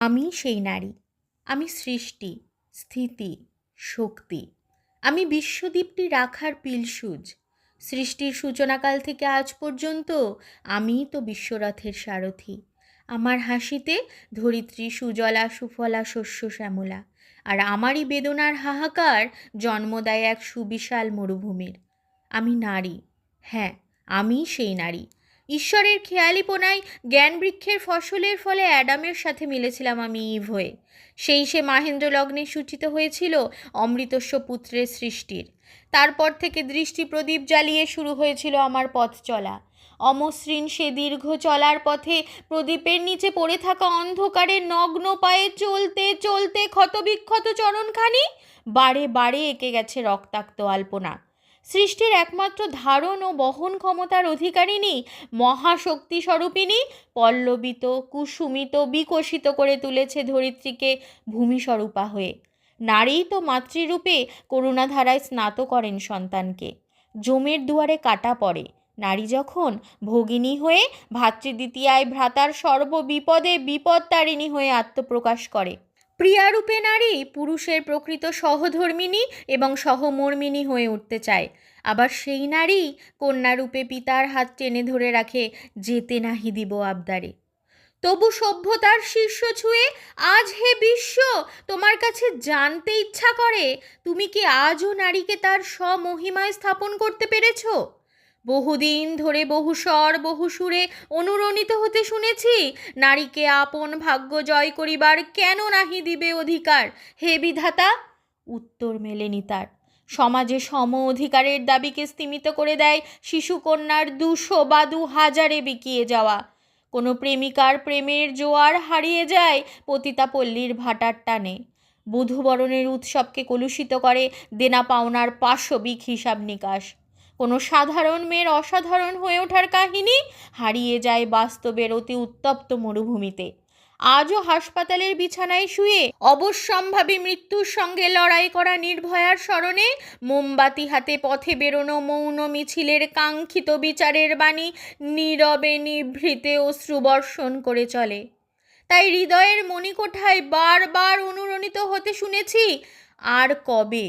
আমি সেই নারী। আমি সৃষ্টি, স্থিতি, শক্তি। আমি বিশ্বদীপটি রাখার পিলসুজ। সৃষ্টির সূচনাকাল থেকে আজ পর্যন্ত আমিই তো বিশ্বরথের সারথি। আমার হাসিতে ধরিত্রী সুজলা সুফলা শস্য শ্যামলা, আর আমারই বেদনার হাহাকার জন্ম দেয় এক সুবিশাল মরুভূমির। আমি নারী, হ্যাঁ, আমি সেই নারী। ঈশ্বরের খেয়ালিপনায় জ্ঞান বৃক্ষের ফসলের ফলে অ্যাডামের সাথে মিলেছিলাম আমি ইভ হয়ে। সেই সে মাহেন্দ্র লগ্নে সূচিত হয়েছিল অমৃতস্য পুত্রের সৃষ্টির। তারপর থেকে দৃষ্টি প্রদীপ জ্বালিয়ে শুরু হয়েছিল আমার পথ চলা। অমসৃণ সে দীর্ঘ চলার পথে প্রদীপের নিচে পড়ে থাকা অন্ধকারে নগ্ন পায়ে চলতে চলতে ক্ষতবিক্ষত চরণখানি বারে বারে এঁকে গেছে রক্তাক্ত আলপনা। সৃষ্টির একমাত্র ধারণ ও বহন ক্ষমতার অধিকারিণী মহাশক্তি স্বরূপিণী পল্লবিত কুসুমিত বিকশিত করে তুলেছে ধরিত্রীকে ভূমিস্বরূপা হয়ে। নারী তো মাতৃরূপে করুণাধারায় স্নাত করেন সন্তানকে। যমের দুয়ারে কাটা পড়ে নারী যখন ভগিনী হয়ে ভাতৃদ্বিতীয়ায় ভ্রাতার সর্ববিপদে বিপদতারিণী হয়ে আত্মপ্রকাশ করে। প্রিয়ারূপে নারী পুরুষের প্রকৃত সহধর্মিণী এবং সহমর্মিণী হয়ে উঠতে চায়। আবার সেই নারী কন্যারূপে পিতার হাত টেনে ধরে রাখে, যেতে নাহি দিব আবদারে। তবু সভ্যতার শীর্ষ ছুঁয়ে আজ হে বিশ্ব তোমার কাছে জানতে ইচ্ছা করে, তুমি কি আজও নারীকে তার স্বমহিমায় স্থাপন করতে পেরেছ? বহুদিন ধরে বহুস্বর বহুসুরে অনুরণিত হতে শুনেছি, নারীকে আপন ভাগ্য জয় করিবার কেন নাহি দিবে অধিকার হে বিধাতা? উত্তর মেলেনি তার। সমাজে সম অধিকারের দাবিকে স্তিমিত করে দেয় শিশুকন্যার 200 বা 2000-এ বিকিয়ে যাওয়া। কোনো প্রেমিকার প্রেমের জোয়ার হারিয়ে যায় পতিতা পল্লীর ভাটার টানে। বধূবরণের উৎসবকে কলুষিত করে দেনা পাওনার পাশবিক হিসাব নিকাশ। কোনো সাধারণ মেয়ের অসাধারণ হয়ে ওঠার কাহিনী হারিয়ে যায় বাস্তবের অতি উত্তপ্ত মরুভূমিতে। আজও হাসপাতালের বিছানায় শুয়ে অবশ্যম্ভাবী মৃত্যুর সঙ্গে লড়াই করা নির্ভয়ার স্মরণে মোমবাতি হাতে পথে বেরোনো মৌন মিছিলের কাঙ্ক্ষিত বিচারের বাণী নীরবে নিভৃতে অশ্রুবর্ষণ করে চলে। তাই হৃদয়ের মণিকোঠায় বারবার অনুরণিত হতে শুনেছি, আর কবে?